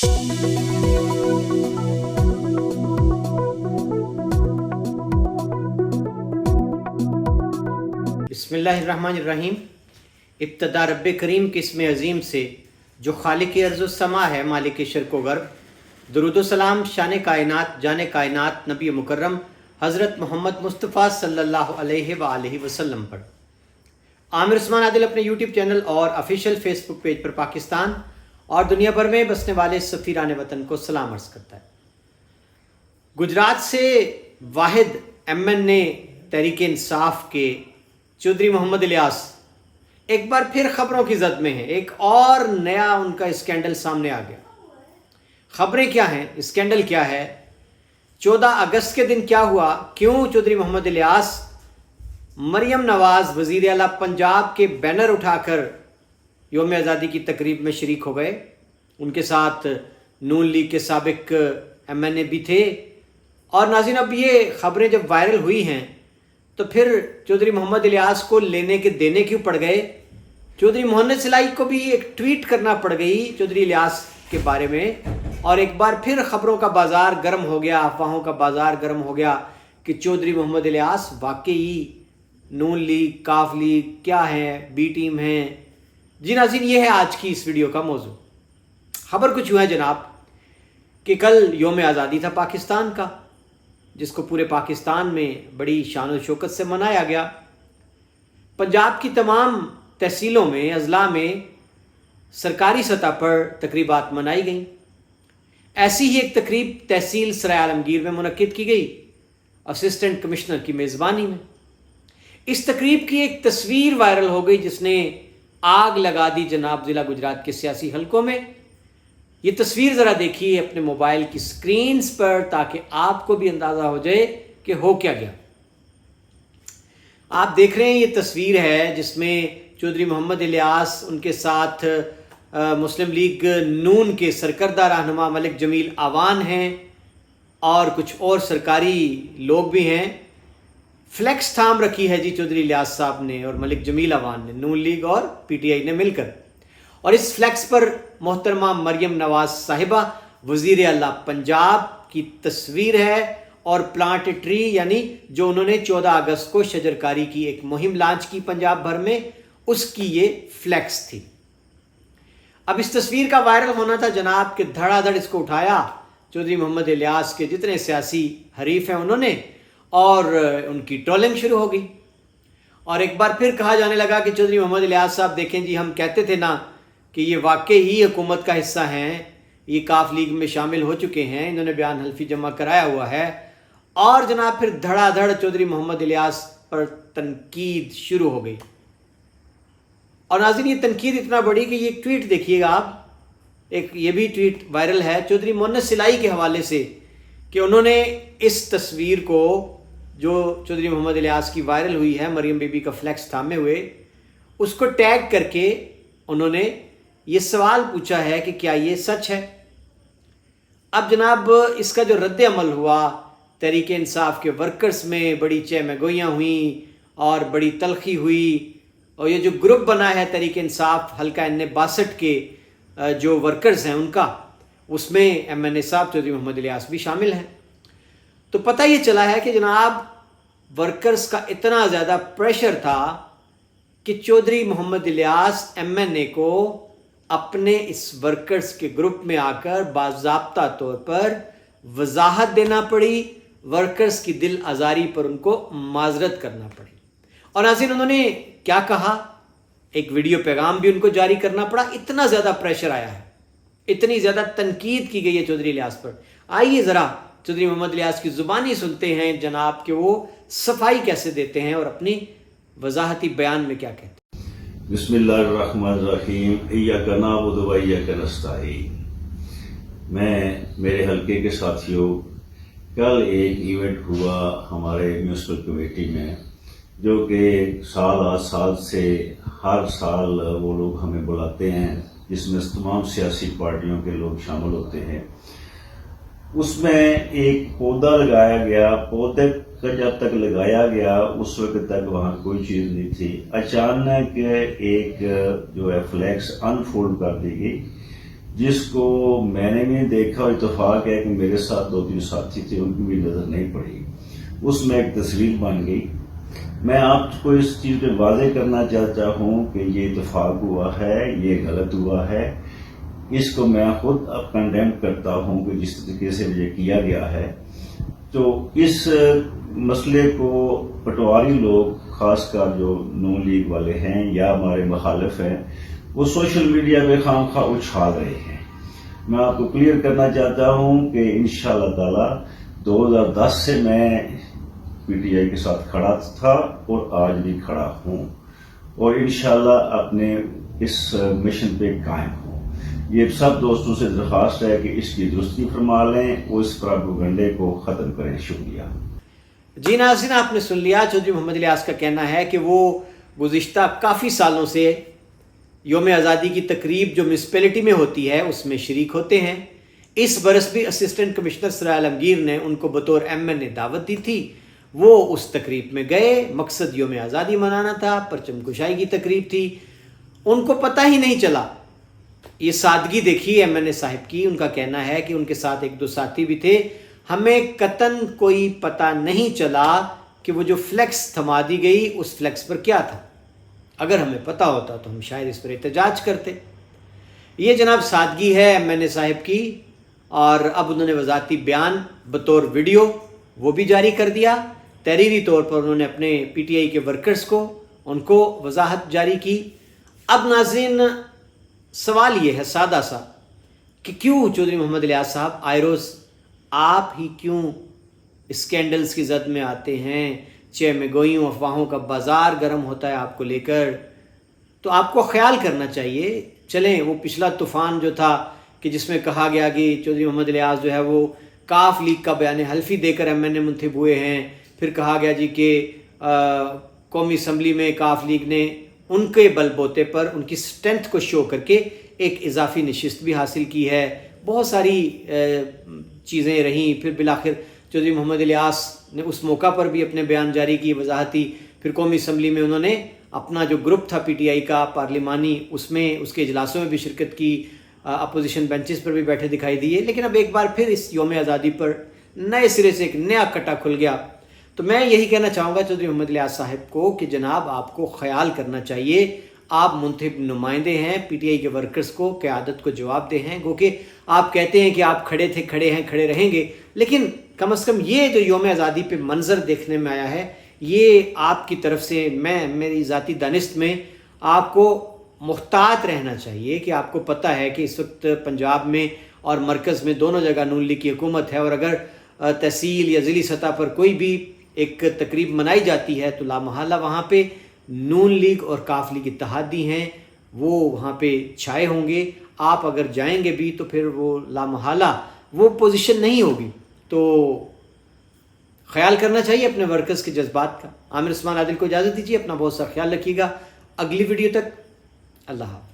بسم اللہ الرحمن الرحیم۔ ابتدا رب کریم کے اسم عظیم سے جو خالق ارض و سما ہے، مالک شرق و غرب۔ درود و سلام شان کائنات، جان کائنات، نبی مکرم حضرت محمد مصطفیٰ صلی اللہ علیہ وآلہ وسلم پر۔ عامر عثمان عادل اپنے یوٹیوب چینل اور آفیشیل فیس بک پیج پر پاکستان اور دنیا بھر میں بسنے والے سفیران وطن کو سلام عرض کرتا ہے۔ گجرات سے واحد ایم این اے تحریک انصاف کے چودھری محمد الیاس ایک بار پھر خبروں کی زد میں ہیں۔ ایک اور نیا ان کا اسکینڈل سامنے آ گیا۔ خبریں کیا ہیں؟ اسکینڈل کیا ہے؟ 14 اگست کے دن کیا ہوا؟ کیوں چودھری محمد الیاس مریم نواز وزیر اعلیٰ پنجاب کے بینر اٹھا کر یوم آزادی کی تقریب میں شریک ہو گئے؟ ان کے ساتھ نون لیگ کے سابق ایم این اے بھی تھے۔ اور ناظرین، اب یہ خبریں جب وائرل ہوئی ہیں تو پھر چودھری محمد الیاس کو لینے کے دینے کیوں پڑ گئے؟ چودھری محمد سلائی کو بھی ایک ٹویٹ کرنا پڑ گئی چودھری الیاس کے بارے میں، اور ایک بار پھر خبروں کا بازار گرم ہو گیا، افواہوں کا بازار گرم ہو گیا کہ چودھری محمد الیاس واقعی نون لیگ، کاف لیگ کیا ہیں، بی ٹیم ہیں۔ جی ناظرین، یہ ہے آج کی اس ویڈیو کا موضوع۔ خبر کچھ یوں ہے جناب کہ کل یوم آزادی تھا پاکستان کا، جس کو پورے پاکستان میں بڑی شان و شوکت سے منایا گیا۔ پنجاب کی تمام تحصیلوں میں، اضلاع میں سرکاری سطح پر تقریبات منائی گئیں۔ ایسی ہی ایک تقریب تحصیل سرائے عالمگیر میں منعقد کی گئی، اسسٹنٹ کمشنر کی میزبانی میں۔ اس تقریب کی ایک تصویر وائرل ہو گئی جس نے آگ لگا دی جناب ضلع گجرات کے سیاسی حلقوں میں۔ یہ تصویر ذرا دیکھیے اپنے موبائل کی سکرینز پر تاکہ آپ کو بھی اندازہ ہو جائے کہ ہو کیا گیا۔ آپ دیکھ رہے ہیں یہ تصویر ہے جس میں چودھری محمد الیاس، ان کے ساتھ مسلم لیگ نون کے سرکردہ رہنما ملک جمیل آوان ہیں اور کچھ اور سرکاری لوگ بھی ہیں۔ فلیکس تھام رکھی ہے جی چودھری الیاس صاحب نے اور ملک جمیل آوان نے، نون لیگ اور پی ٹی آئی نے مل کر، اور اس فلیکس پر محترمہ مریم نواز صاحبہ وزیر اعلیٰ پنجاب کی تصویر ہے، اور پلانٹ ٹری یعنی جو انہوں نے 14 اگست کو شجرکاری کی ایک مہم لانچ کی پنجاب بھر میں، اس کی یہ فلیکس تھی۔ اب اس تصویر کا وائرل ہونا تھا جناب کہ دھڑا دھڑ اس کو اٹھایا چودھری محمد الیاس کے جتنے سیاسی حریف ہیں انہوں نے، اور ان کی ٹرولنگ شروع ہو گئی۔ اور ایک بار پھر کہا جانے لگا کہ چودھری محمد الیاس صاحب دیکھیں جی، ہم کہتے تھے نا کہ یہ واقعی ہی حکومت کا حصہ ہیں، یہ کاف لیگ میں شامل ہو چکے ہیں، انہوں نے بیان حلفی جمع کرایا ہوا ہے۔ اور جناب پھر دھڑا دھڑ چودھری محمد الیاس پر تنقید شروع ہو گئی۔ اور ناظرین، یہ تنقید اتنا بڑی کہ یہ ٹویٹ دیکھیے گا آپ، ایک یہ بھی ٹویٹ وائرل ہے چودھری محمد سلائی کے حوالے سے، کہ انہوں نے اس تصویر کو جو چودھری محمد الیاس کی وائرل ہوئی ہے مریم بی بی کا فلیکس تھامے ہوئے، اس کو ٹیگ کر کے انہوں نے یہ سوال پوچھا ہے کہ کیا یہ سچ ہے؟ اب جناب اس کا جو رد عمل ہوا، تحریک انصاف کے ورکرز میں بڑی چہمگوئیاں ہوئیں اور بڑی تلخی ہوئی، اور یہ جو گروپ بنا ہے تحریک انصاف حلقہ N62 کے جو ورکرز ہیں ان کا، اس میں ایم این اے صاحب چودھری محمد الیاس بھی شامل ہیں۔ تو پتہ یہ چلا ہے کہ جناب ورکرز کا اتنا زیادہ پریشر تھا کہ چودھری محمد الیاس ایم این اے کو اپنے اس ورکرز کے گروپ میں آ کر باضابطہ طور پر وضاحت دینا پڑی، ورکرز کی دل آزاری پر ان کو معذرت کرنا پڑی۔ اور ناظرین، انہوں نے کیا کہا، ایک ویڈیو پیغام بھی ان کو جاری کرنا پڑا۔ اتنا زیادہ پریشر آیا ہے، اتنی زیادہ تنقید کی گئی ہے چودھری الیاس پر۔ آئیے ذرا چودھری محمد الیاس کی زبانی سنتے ہیں جناب کہ وہ صفائی کیسے دیتے ہیں اور اپنی وضاحتی بیان میں کیا کہتے ہیں۔ بسم اللہ الرحمن الرحیم، ایاک نعبد و ایاک نستعین۔ میں میرے حلقے کے ساتھیوں، کل ایک ایونٹ ہوا ہمارے میونسپل کمیٹی میں، جو کہ سال سے ہر سال وہ لوگ ہمیں بلاتے ہیں، جس میں تمام سیاسی پارٹیوں کے لوگ شامل ہوتے ہیں۔ اس میں ایک پودا لگایا گیا، پودے کا جب تک لگایا گیا اس وقت تک وہاں کوئی چیز نہیں تھی۔ اچانک ایک جو ہے فلیکس انفولڈ کر دی گئی، جس کو میں نے بھی دیکھا، اور اتفاق ہے کہ میرے ساتھ 2-3 ساتھی تھے، ان کی بھی نظر نہیں پڑی، اس میں ایک تصویر بن گئی۔ میں آپ کو اس چیز پہ واضح کرنا چاہتا ہوں کہ یہ اتفاق ہوا ہے، یہ غلط ہوا ہے، اس کو میں خود اب کنڈیم کرتا ہوں کہ جس طریقے سے یہ کیا گیا ہے۔ تو اس مسئلے کو پٹواری لوگ، خاص کر جو نون لیگ والے ہیں یا ہمارے مخالف ہیں، وہ سوشل میڈیا پہ خام خواہ اچھال رہے ہیں۔ میں آپ کو کلیئر کرنا چاہتا ہوں کہ انشاءاللہ تعالی 2010 سے میں پی ٹی آئی کے ساتھ کھڑا تھا اور آج بھی کھڑا ہوں، اور انشاءاللہ اپنے اس مشن پہ قائم ہوں۔ یہ سب دوستوں سے درخواست ہے کہ اس کی درستی فرما لیں اور اس پروپیگنڈے کو ختم کریں۔ شکریہ۔ جی ناظرین، آپ نے سن لیا چودھری محمد الیاس کا کہنا ہے کہ وہ گزشتہ کافی سالوں سے یوم آزادی کی تقریب جو میونسپلٹی میں ہوتی ہے اس میں شریک ہوتے ہیں۔ اس برس بھی اسسٹنٹ کمشنر سرائے عالمگیر نے ان کو بطور MN دعوت دی تھی، وہ اس تقریب میں گئے، مقصد یوم آزادی منانا تھا، پرچم کشائی کی تقریب تھی، ان کو پتہ ہی نہیں چلا۔ یہ سادگی دیکھی MN صاحب کی، ان کا کہنا ہے کہ ان کے ساتھ 1-2 ساتھی بھی تھے، ہمیں قطعاً کوئی پتہ نہیں چلا کہ وہ جو فلیکس تھما دی گئی اس فلیکس پر کیا تھا، اگر ہمیں پتہ ہوتا تو ہم شاید اس پر احتجاج کرتے۔ یہ جناب سادگی ہے MN صاحب کی، اور اب انہوں نے وضاحتی بیان بطور ویڈیو وہ بھی جاری کر دیا۔ تحریری طور پر انہوں نے اپنے PTI کے ورکرز کو ان کو وضاحت جاری کی۔ اب ناظرین، سوال یہ ہے سادہ سا کہ کیوں چودھری محمد الیاس صاحب آئے روز آپ ہی کیوں اسکینڈلز کی زد میں آتے ہیں؟ چہ میں گوئیوں افواہوں کا بازار گرم ہوتا ہے آپ کو لے کر، تو آپ کو خیال کرنا چاہیے۔ چلیں، وہ پچھلا طوفان جو تھا کہ جس میں کہا گیا کہ چودھری محمد الیاس جو ہے وہ کاف لیگ کا بیان حلفی دے کر MN منتخب ہوئے ہیں، پھر کہا گیا جی کہ قومی اسمبلی میں کاف لیگ نے ان کے بل بوتے پر ان کی سٹرینتھ کو شو کر کے ایک اضافی نشست بھی حاصل کی ہے، بہت ساری چیزیں رہیں۔ پھر بالآخر چودھری محمد الیاس نے اس موقع پر بھی اپنے بیان جاری کی وضاحتی، پھر قومی اسمبلی میں انہوں نے اپنا جو گروپ تھا PTI کا پارلیمانی، اس میں اس کے اجلاسوں میں بھی شرکت کی، اپوزیشن بینچز پر بھی بیٹھے دکھائی دیے۔ لیکن اب ایک بار پھر اس یوم آزادی پر نئے سرے سے ایک نیا کٹا کھل گیا۔ تو میں یہی کہنا چاہوں گا چودھری محمد الیاس صاحب کو کہ جناب آپ کو خیال کرنا چاہیے، آپ منتخب نمائندے ہیں، PTI کے ورکرز کو، قیادت کو جواب دہ ہیں۔ گو کہ آپ کہتے ہیں کہ آپ کھڑے تھے، کھڑے ہیں، کھڑے رہیں گے، لیکن کم از کم یہ جو یوم آزادی پہ منظر دیکھنے میں آیا ہے، یہ آپ کی طرف سے میری ذاتی دانست میں آپ کو محتاط رہنا چاہیے کہ آپ کو پتہ ہے کہ اس وقت پنجاب میں اور مرکز میں دونوں جگہ نون لیگ کی حکومت ہے، اور اگر تحصیل یا ضلعی سطح پر کوئی بھی ایک تقریب منائی جاتی ہے تو لامحالہ وہاں پہ نون لیگ اور کاف لیگ اتحادی ہیں، وہ وہاں پہ چھائے ہوں گے۔ آپ اگر جائیں گے بھی تو پھر وہ لامحالہ وہ پوزیشن نہیں ہوگی۔ تو خیال کرنا چاہیے اپنے ورکرز کے جذبات کا۔ عامر عثمان عادل کو اجازت دیجیے، اپنا بہت سا خیال رکھیے گا۔ اگلی ویڈیو تک اللہ حافظ۔